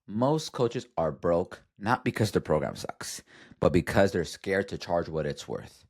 Most coaches are broke not because the program sucks, but because they're scared to charge what it's worth.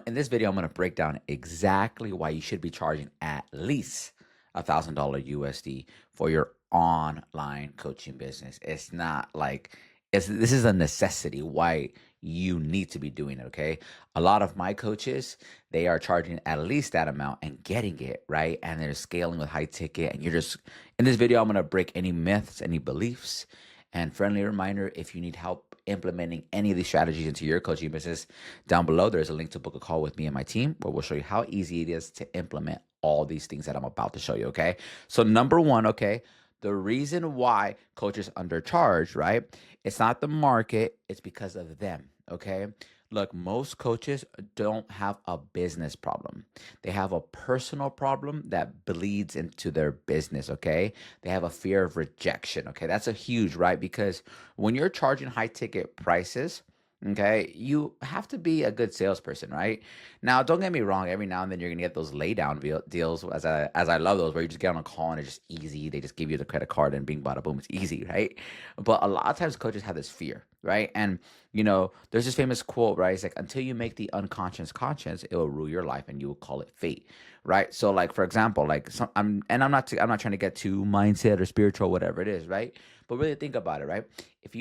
In this video, I'm going to break down exactly why you should be charging at least $1,000 USD for your online coaching business. It's not like this is a necessity why you need to be doing it. Okay. A lot of my coaches, they are charging at least that amount and getting it right. And they're scaling with high ticket. And you're just in this video, I'm going to break any myths, any beliefs, and friendly reminder, if you need help implementing any of these strategies into your coaching business, down below, there's a link to book a call with me and my team where we'll show you how easy it is to implement all these things that I'm about to show you, okay? So number one, okay, the reason why coaches undercharge, right? It's not the market, it's because of them, okay? Look, most coaches don't have a business problem. They have a personal problem that bleeds into their business, okay? They have a fear of rejection, okay? That's a huge, right? Because when you're charging high ticket prices, okay, you have to be a good salesperson, right? Now, don't get me wrong, every now and then you're gonna get those lay down deals, as I love those, where you just get on a call and it's just easy. They just give you the credit card and bing bada boom, it's easy, right? But a lot of times coaches have this fear, right? And there's this famous quote, right? It's like, until you make the unconscious conscious, it will rule your life and you will call it fate, right? So, like, for example, like I'm not trying to get too mindset or spiritual, whatever it is, right? But really think about it, right? If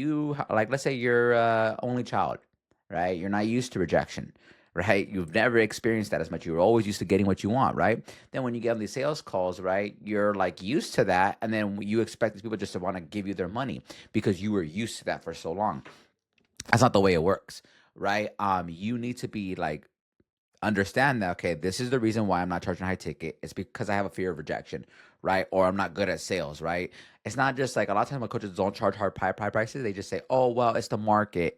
like, let's say you're only child, right? You're not used to rejection, right? You've never experienced that as much. You're always used to getting what you want, right? Then when you get on these sales calls, right, you're like used to that, and then you expect these people just to want to give you their money because you were used to that for so long. That's not the way it works, right? You need to be like, understand that, okay, this is the reason why I'm not charging high ticket. It's because I have a fear of rejection, right? Or I'm not good at sales, right? It's not just like, a lot of times my coaches don't charge high prices. They just say, oh, well, it's the market.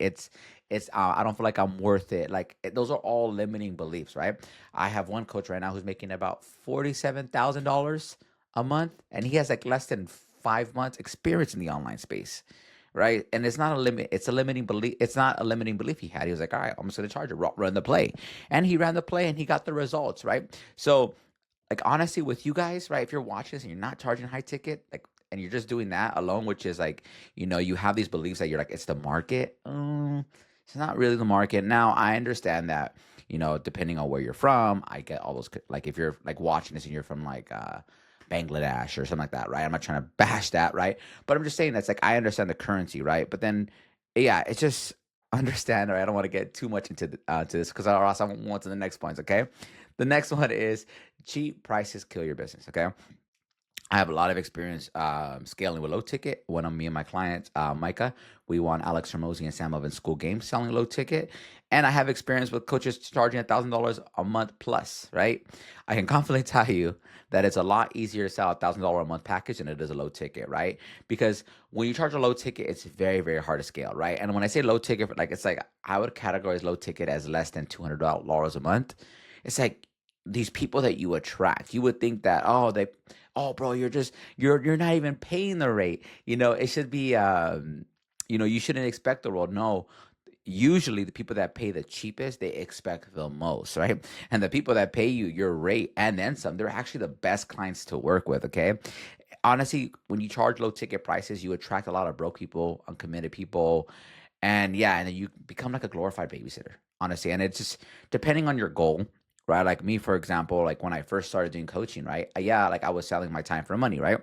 I don't feel like I'm worth it. Like, those are all limiting beliefs, right? I have one coach right now who's making about $47,000 a month, and he has like less than 5 months experience in the online space, right? And it's not a limit. It's a limiting belief. It's not a limiting belief he had. He was like, all right, I'm just going to charge it, run the play. And he ran the play and he got the results, right? So, like, honestly, with you guys, right, if you're watching this and you're not charging high ticket, like, and you're just doing that alone, which is like, you have these beliefs that you're like, it's the market. It's not really the market. Now, I understand that, depending on where you're from, I get all those, like, if you're like watching this and you're from like, Bangladesh or something like that, right? I'm not trying to bash that, right? But I'm just saying that's like, I understand the currency, right? But then, yeah, it's just understand, right? I don't want to get too much into to this because or else I won't on to the next points, okay? The next one is cheap prices kill your business, okay? I have a lot of experience scaling with low ticket. One of me and my clients, Micah, we won Alex Hermosi and Sam Ovens school games selling low ticket. And I have experience with coaches charging $1,000 a month plus, right? I can confidently tell you that it's a lot easier to sell $1,000 a month package than it is a low ticket, right? Because when you charge a low ticket, it's very, very hard to scale, right? And when I say low ticket, like, it's like, I would categorize low ticket as less than $200 a month. It's like these people that you attract. You would think that, oh, bro, you're not even paying the rate. It should be you shouldn't expect the world. No, usually the people that pay the cheapest, they expect the most, right? And the people that pay you your rate and then some, they're actually the best clients to work with, okay? Honestly, when you charge low ticket prices, you attract a lot of broke people, uncommitted people, and yeah, and then you become like a glorified babysitter, honestly. And it's just depending on your goal, right? Like me, for example, like when I first started doing coaching, right? Yeah, like I was selling my time for money, right?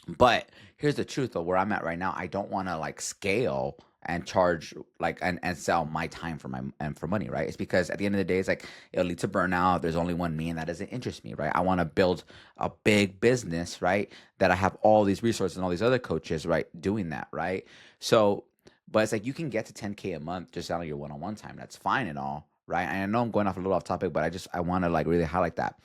But here's the truth though, where I'm at right now, I don't want to like scale and charge like and sell my time for money, right? It's because at the end of the day, it's like it'll lead to burnout. There's only one me and that doesn't interest me, right? I want to build a big business, right? That I have all these resources and all these other coaches, right, doing that, right? So, but it's like you can get to 10K a month just selling your one-on-one time. That's fine and all, right? And I know I'm going off a little off topic, but I want to like really highlight that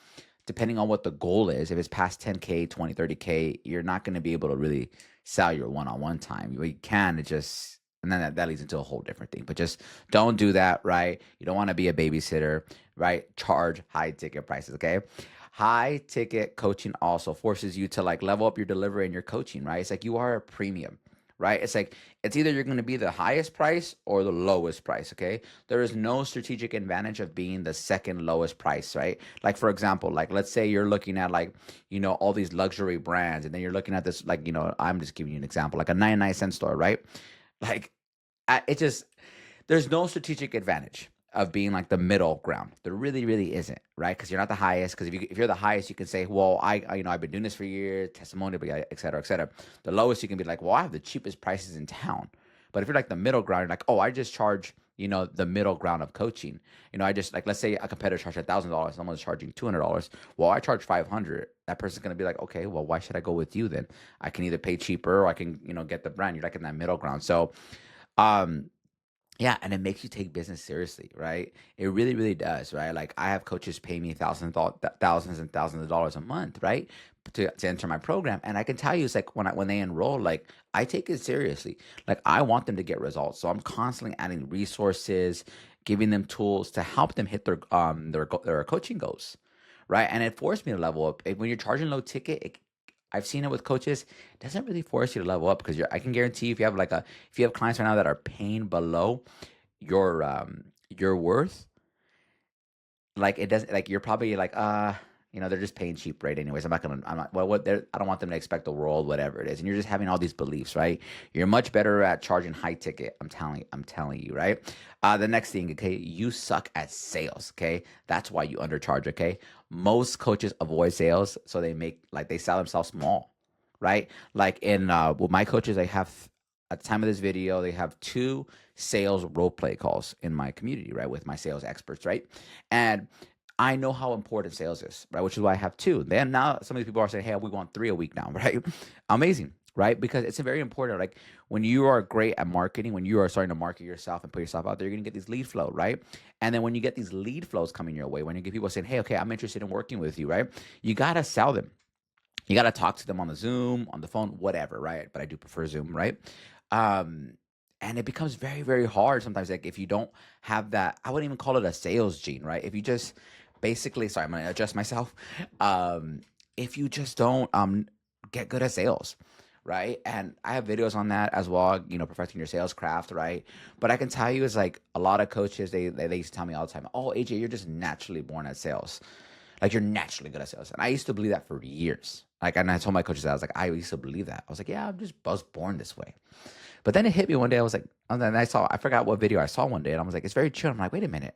depending on what the goal is, if it's past 10K, 20, 30K, you're not going to be able to really sell your one-on-one time. You can, it just, and then that leads into a whole different thing. But just don't do that, right? You don't want to be a babysitter, right? Charge high ticket prices, okay? High ticket coaching also forces you to like level up your delivery and your coaching, right? It's like you are a premium, right? It's like it's either you're going to be the highest price or the lowest price, okay? There is no strategic advantage of being the second lowest price, right? Like for example, like let's say you're looking at like, all these luxury brands, and then you're looking at this like, I'm just giving you an example, like a 99-cent store, right? Like it just there's no strategic advantage of being like the middle ground. There really, really isn't, right? Because you're not the highest. Because if you're the highest, you can say, well, I've been doing this for years, testimonial, et cetera, et cetera. The lowest, you can be like, well, I have the cheapest prices in town. But if you're like the middle ground, you're like, oh, I just charge, the middle ground of coaching. I just like, let's say a competitor charged $1,000, someone's charging $200. Well, I charge 500. That person's gonna be like, okay, well, why should I go with you then? I can either pay cheaper or I can, get the brand. You're like in that middle ground. So, um, yeah, and it makes you take business seriously, right? It really, really does, right? Like I have coaches pay me thousands and thousands of dollars a month, right, to enter my program, and I can tell you, it's like when they enroll, like I take it seriously. Like I want them to get results, so I'm constantly adding resources, giving them tools to help them hit their coaching goals, right? And it forced me to level up. When you're charging low ticket, I've seen it with coaches. It doesn't really force you to level up because I can guarantee you if you have clients right now that are paying below your worth, like it doesn't like you're probably like they're just paying cheap rate anyways. I'm not well what they're I don't want them to expect the world, whatever it is. And you're just having all these beliefs, right? You're much better at charging high ticket. I'm telling you, right? The next thing, okay, you suck at sales, okay? That's why you undercharge, okay? Most coaches avoid sales, so they sell themselves small, right? Like in with my coaches, I have at the time of this video, they have 2 sales role play calls in my community, right, with my sales experts, right? And I know how important sales is, right? Which is why I have 2. Then now some of these people are saying, hey, we want 3 a week now, right? Amazing, right? Because it's very important. Like when you are great at marketing, when you are starting to market yourself and put yourself out there, you're gonna get these lead flow, right? And then when you get these lead flows coming your way, when you get people saying, hey, okay, I'm interested in working with you, right? You gotta sell them. You gotta talk to them on the Zoom, on the phone, whatever, right? But I do prefer Zoom, right? Um, and it becomes very, very hard sometimes. Like if you don't have that, I wouldn't even call it a sales gene, right? If you just basically, sorry, I'm gonna adjust myself. Um, if you just don't get good at sales, right? And I have videos on that as well, perfecting your sales craft, right? But I can tell you, is like a lot of coaches, they used to tell me all the time, oh, AJ, you're just naturally born at sales. Like you're naturally good at sales. And I used to believe that for years. Like, and I told my coaches that I was like, I used to believe that. I was like, yeah, I was born this way. But then it hit me one day. I was like, and then I forgot what video I saw one day, and I was like, it's very true. I'm like, wait a minute,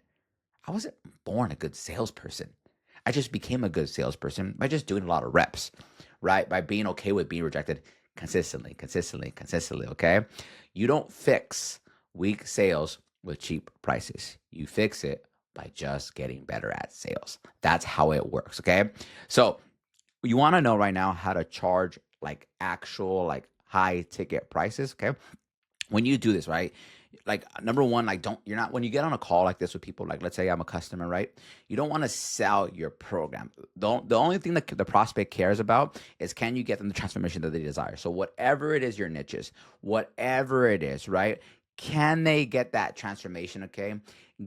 I wasn't born a good salesperson. I just became a good salesperson by just doing a lot of reps, right? By being okay with being rejected consistently, consistently, consistently. Okay, you don't fix weak sales with cheap prices. You fix it by just getting better at sales. That's how it works. Okay, so you want to know right now how to charge like actual like high ticket prices. Okay, when you do this, right? Like number one, like don't you're not when you get on a call like this with people, like let's say I'm a customer, right? You don't want to sell your program. The only thing that the prospect cares about is can you get them the transformation that they desire. So whatever it is your niche is, whatever it is, right? Can they get that transformation? Okay,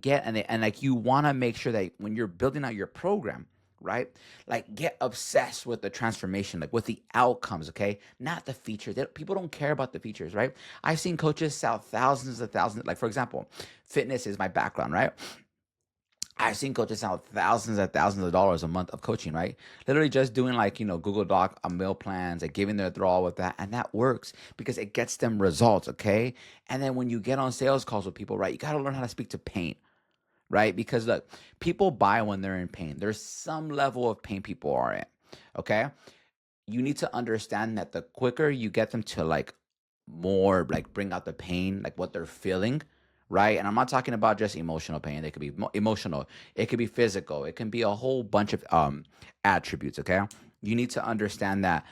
and like you want to make sure that when you're building out your program, right? Like get obsessed with the transformation, like with the outcomes, okay? Not the features. People don't care about the features, right? I've seen coaches sell thousands of thousands. Like for example, fitness is my background, right? I've seen coaches sell thousands and thousands of dollars a month of coaching, right? Literally just doing like, Google Doc meal plans, like giving their thrall with that. And that works because it gets them results, okay? And then when you get on sales calls with people, right, you got to learn how to speak to pain, right? Because look, people buy when they're in pain. There's some level of pain people are in, okay? You need to understand that the quicker you get them to like more like bring out the pain, like what they're feeling, right? And I'm not talking about just emotional pain. It could be emotional, it could be physical, it can be a whole bunch of attributes, okay? You need to understand that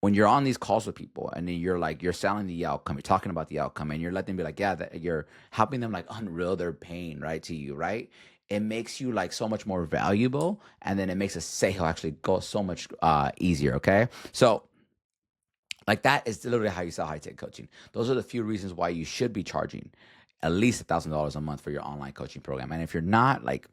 when you're on these calls with people and then you're selling the outcome, you're talking about the outcome, and you're letting them be like, yeah, that you're helping them like unreal their pain, right, to you, right? It makes you like so much more valuable, and then it makes a sale actually go so much easier. Okay, so like that is literally how you sell high tech coaching. Those are the few reasons why you should be charging at least $1,000 a month for your online coaching program. And if you're not, like,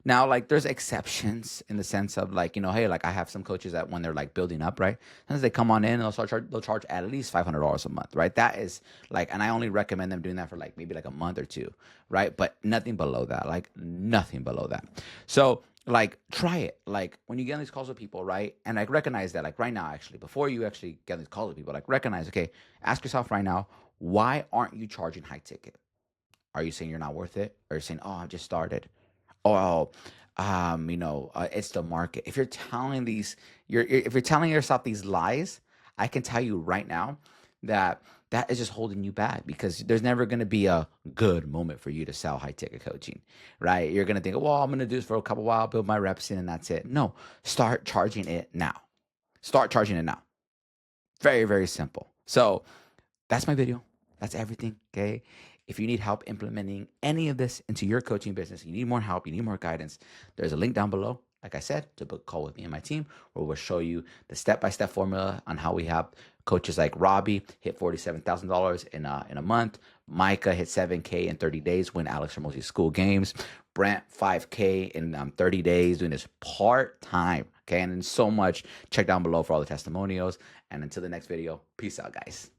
Now, like, there's exceptions in the sense of like, hey, like I have some coaches that when they're like building up, right? Sometimes they come on in and they'll charge at least $500 a month, right? That is like, and I only recommend them doing that for like maybe like a month or two, right? But nothing below that, like nothing below that. So like try it. Like when you get on these calls with people, right? And like recognize that, like right now, actually, before you actually get on these calls with people, like recognize, okay, ask yourself right now, why aren't you charging high ticket? Are you saying you're not worth it? Or are you saying, oh, I've just started? Oh, it's the market. If you're telling if you're telling yourself these lies, I can tell you right now that that is just holding you back because there's never going to be a good moment for you to sell high ticket coaching, right? You're going to think, well, I'm going to do this for a couple while, build my reps in, and that's it. No, start charging it now. Start charging it now. Very, very simple. So that's my video. That's everything. Okay. If you need help implementing any of this into your coaching business, you need more help, you need more guidance, there's a link down below, like I said, to book a call with me and my team, where we'll show you the step-by-step formula on how we have coaches like Robbie hit $47,000 in a month, Micah hit 7K in 30 days, win Alex Hormozi's school games, Brent 5K in 30 days doing this part-time. Okay, and then so much. Check down below for all the testimonials. And until the next video, peace out, guys.